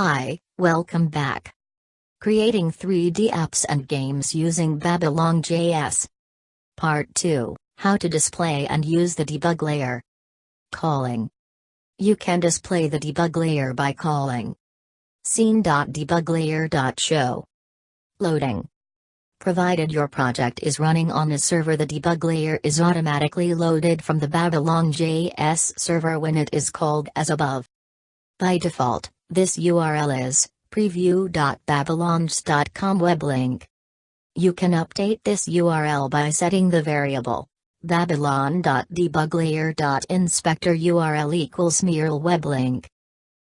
Hi, welcome back. Creating 3D apps and games using Babylon.js. Part 2, How to display and use the debug layer. Calling. You can display the debug layer by calling scene.debuglayer.show. Loading. Provided your project is running on a server, the debug layer is automatically loaded from the Babylon.js server when it is called as above. By default, this URL is preview.babylon.js.com web link. You can update this URL by setting the variable babylon.debuglayer.inspector URL equals mirror web link.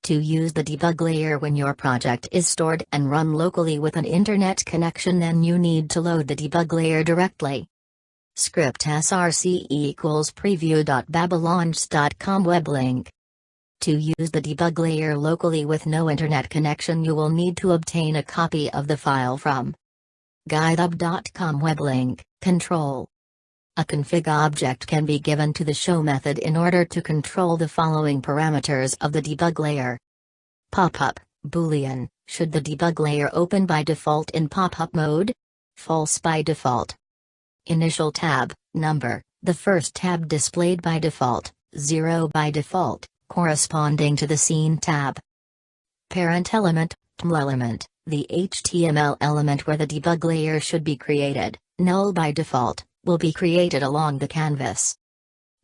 To use the debug layer when your project is stored and run locally with an internet connection, then you need to load the debug layer directly. Script src equals preview.babylon.js.com web link. To use the debug layer locally with no internet connection, you will need to obtain a copy of the file from GitHub.com web link. Control. A config object can be given to the show method in order to control the following parameters of the debug layer. Pop-up, Boolean, should the debug layer open by default in pop-up mode? False by default. Initial tab, number, the first tab displayed by default, 0 by default, corresponding to the scene tab. Parent element, TML element, the HTML element where the debug layer should be created, null by default, will be created along the canvas.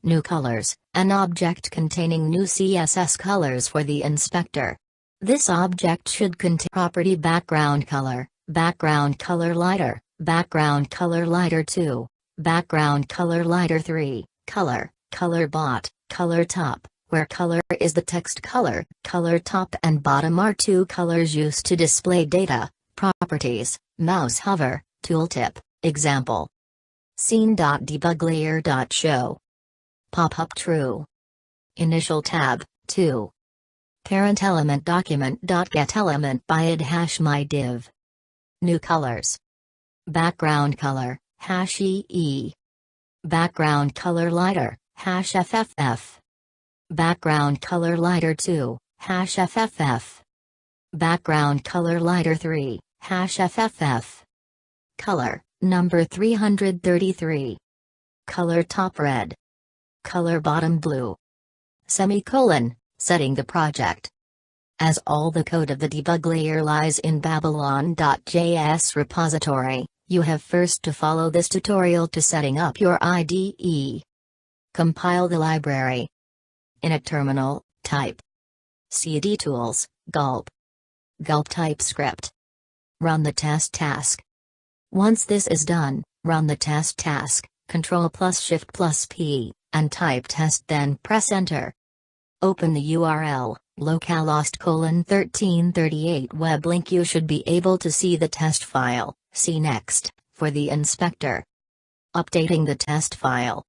New colors, an object containing new CSS colors for the inspector. This object should contain property background color lighter, background color lighter 2, background color lighter 3, color bot, color top, where color is the text color top and bottom are two colors used to display data, properties, mouse hover, tooltip, example. Scene.debuglayer.show. Pop-up true. Initial tab, 2. Parent element document.getElement by id #mydiv. New colors. Background color, #ee. Background color lighter, #fff. Background color lighter 2, #fff. Background color lighter 3, #fff. Color, number 333. Color top red. Color bottom blue. Semicolon, setting the project. As all the code of the debug layer lies in Babylon.js repository, you have first to follow this tutorial to setting up your IDE. Compile the library. In a terminal, type cd tools, gulp TypeScript. Run the test task. Once this is done, run the test task, Ctrl+Shift+P, and type test, then press enter. Open the URL, localhost:1338 web link. You should be able to see the test file. See next, for the inspector. Updating the test file.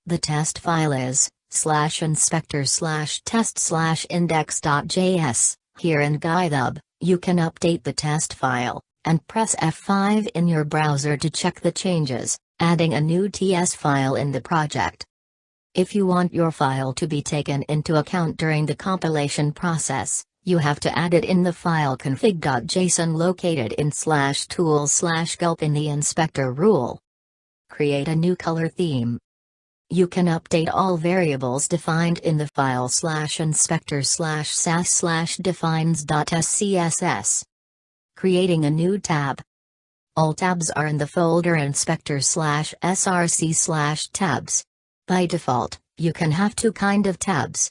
The test file is /inspector/test/index.js. Here in GitHub, you can update the test file, and press F5 in your browser to check the changes, adding a new TS file in the project. If you want your file to be taken into account during the compilation process, you have to add it in the file config.json located in /tools/gulp in the inspector rule. Create a new color theme. You can update all variables defined in the file /inspector/sas/defines.scss. Creating a new tab. All tabs are in the folder inspector/src/tabs. By default, you can have two kind of tabs.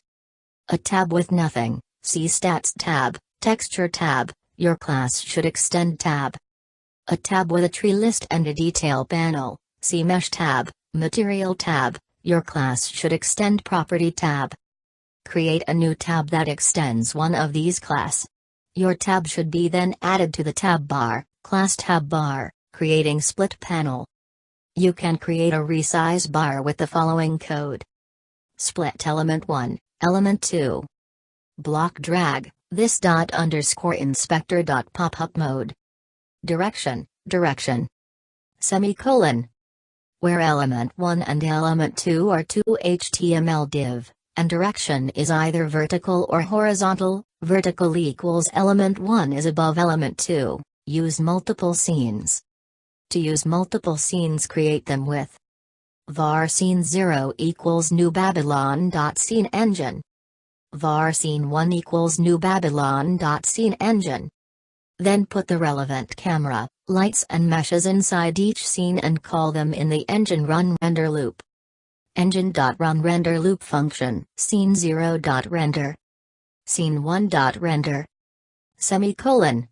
A tab with nothing, see stats tab, texture tab, your class should extend tab. A tab with a tree list and a detail panel, see mesh tab, material tab, your class should extend property tab. Create a new tab that extends one of these class. Your tab should be then added to the tab bar, class tab bar, creating split panel. You can create a resize bar with the following code. Split element 1, element 2. Block drag, this ._inspector.popup mode. Direction. Semicolon. Where element 1 and element 2 are two HTML div, and direction is either vertical or horizontal. Vertical equals element 1 is above element 2. Use multiple scenes. To use multiple scenes, create them with var scene 0 equals new Babylon.scene engine. Var scene 1 equals new Babylon.scene engine. Then put the relevant camera, lights and meshes inside each scene and call them in the engine run render loop. Engine.run render loop function, scene 0.render. Scene 1.render. Semicolon.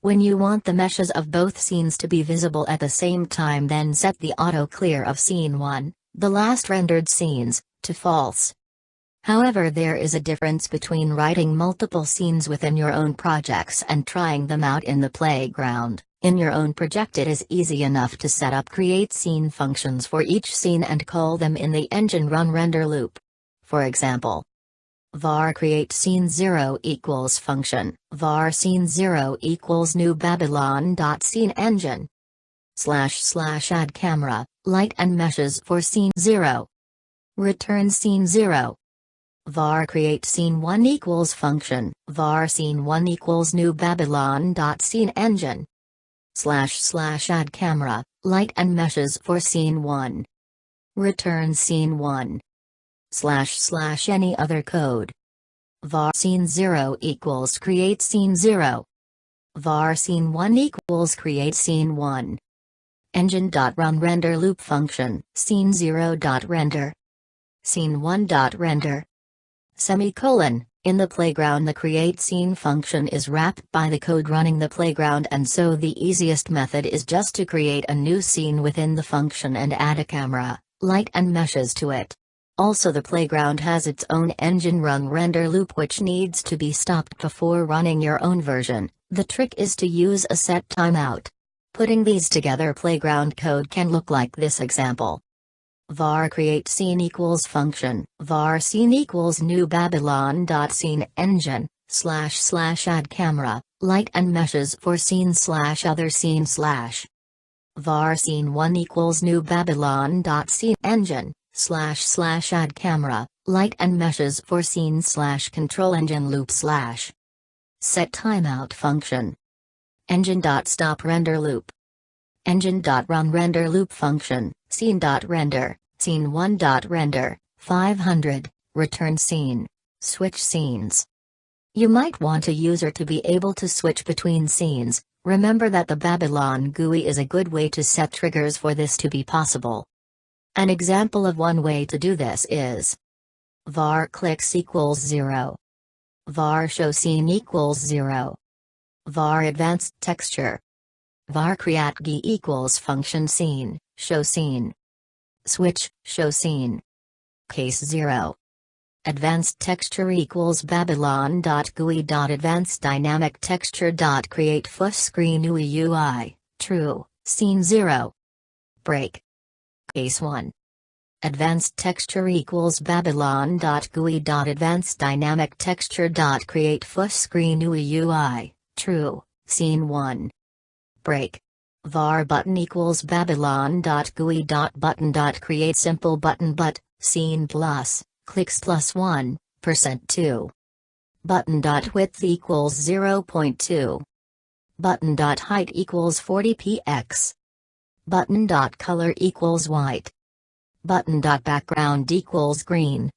When you want the meshes of both scenes to be visible at the same time, then set the auto clear of scene 1, the last rendered scenes, to false. However, there is a difference between writing multiple scenes within your own projects and trying them out in the playground. In your own project, it is easy enough to set up create scene functions for each scene and call them in the engine run render loop. For example, var create scene 0 equals function, var scene 0 equals new Babylon.scene engine. / add camera, light and meshes for scene 0. Return scene 0. Var create scene 1 equals function, var scene 1 equals new Babylon.scene engine. / add camera, light and meshes for scene 1. Return scene 1. / any other code. Var scene 0 equals create scene 0. Var scene 1 equals create scene 1. Engine.run render loop function, scene 0.render. Scene 1.render. Semicolon. In the playground, the create scene function is wrapped by the code running the playground, and so the easiest method is just to create a new scene within the function and add a camera, light and meshes to it. Also, the playground has its own engine run render loop which needs to be stopped before running your own version. The trick is to use a set timeout. Putting these together, playground code can look like this example. Var create scene equals function, var scene equals new Babylon.scene engine, / add camera, light and meshes for scene / other scene / var scene 1 equals new Babylon.scene engine, / add camera, light and meshes for scene / control engine loop / set timeout function. Engine.stop render loop. Engine.run render loop function, scene.render, scene 1.render, 500, return scene, switch scenes. You might want a user to be able to switch between scenes. Remember that the Babylon GUI is a good way to set triggers for this to be possible. An example of one way to do this is var clicks equals 0. Var show scene equals 0. Var advanced texture. Var create GUI equals function scene, show scene. Switch, show scene. Case 0. Advanced texture equals Babylon.GUI.advanced dynamic texture.create full screen UI, true, scene 0. Break. Case 1. Advanced texture equals Babylon.GUI.advanced dynamic texture.create full screen UI, true, scene 1. Break. Var button equals Babylon.GUI.button.create simple button but, scene plus, clicks plus 1, %2. Button.width equals 0.2. Button.height equals 40 px. Button.color equals white. Button.background equals green.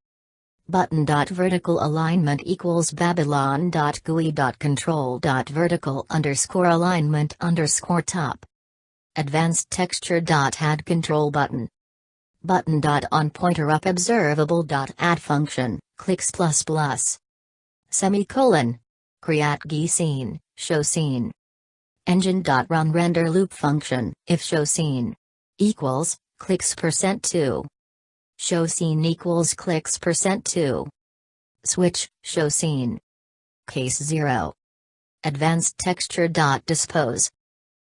Button.vertical alignment equals Babylon.GUI.control.vertical_alignment_top. Advanced texture.add control button. Button.on pointer up observable.add function, clicks plus plus. Semicolon. Create GUI scene, show scene. Engine.run render loop function, if show scene equals, clicks %2. Show scene equals clicks %2. Switch, show scene. Case 0. Advanced texture.dispose.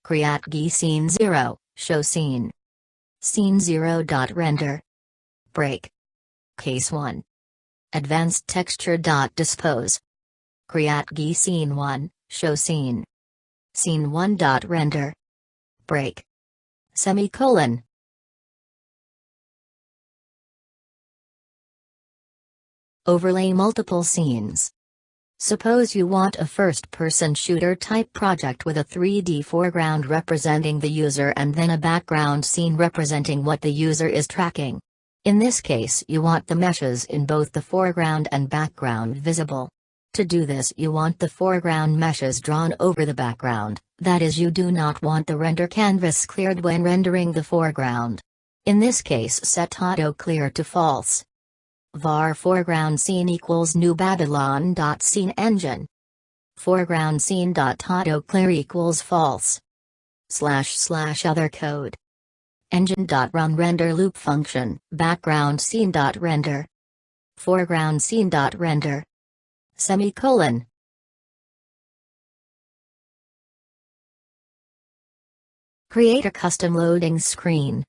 Create GUI scene 0, show scene. Scene 0.render. Break. Case 1. Advanced texture.dispose. Create GUI scene 1, show scene. Scene 1.render. Break. Semicolon. Overlay multiple scenes. Suppose you want a first-person shooter type project with a 3D foreground representing the user and then a background scene representing what the user is tracking. In this case, you want the meshes in both the foreground and background visible. To do this, you want the foreground meshes drawn over the background, that is, you do not want the render canvas cleared when rendering the foreground. In this case, set auto clear to false. var foreground scene equals new Babylon.scene engine. Foreground scene.auto clear equals false. / other code. Engine.run render loop function, background scene.render. Foreground scene.render. Semicolon. Create a custom loading screen.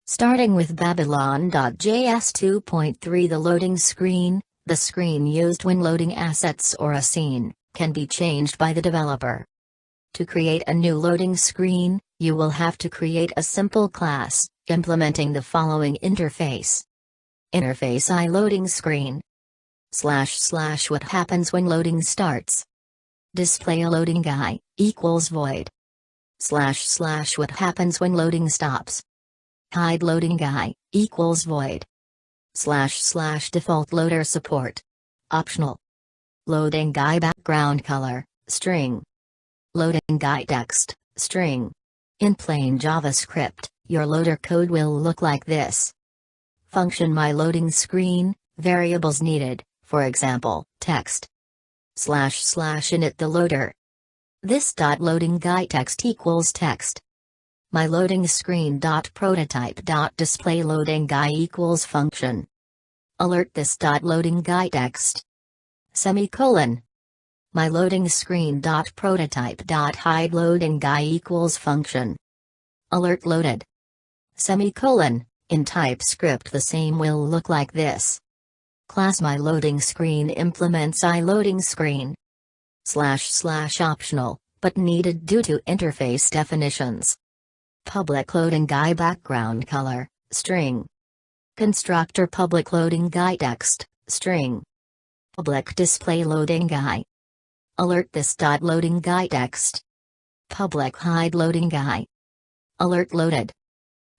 Starting with Babylon.js 2.3, the loading screen, the screen used when loading assets or a scene, can be changed by the developer. To create a new loading screen, you will have to create a simple class, implementing the following interface. Interface iLoading screen. / what happens when loading starts. Display a loading guy, equals void. / what happens when loading stops. Hide loading guy, equals void. / default loader support. Optional. Loading guy background color, string. Loading guy text, string. In plain JavaScript, your loader code will look like this. Function myLoadingScreen, variables needed, for example, text. / init the loader. This .loading guy text equals text. My loading screen .prototype .display loading guy equals function. Alert this .loading guy text. Semicolon. My loading screen .prototype .hide loading guy equals function. Alert loaded. Semicolon. In TypeScript the same will look like this. Class my loading screen implements iLoading screen. / optional, but needed due to interface definitions. Public loading guy background color, string. Constructor public loading guy text, string. Public display loading guy. Alert this .loading guy text. Public hide loading guy. Alert loaded.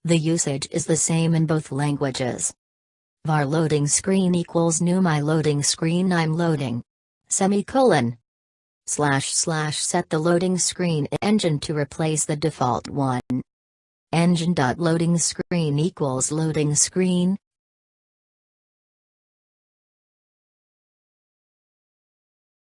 The usage is the same in both languages. var loading screen equals new my loading screen I'm loading. Semicolon. / set the loading screen engine to replace the default one. Engine.loading screen equals loading screen,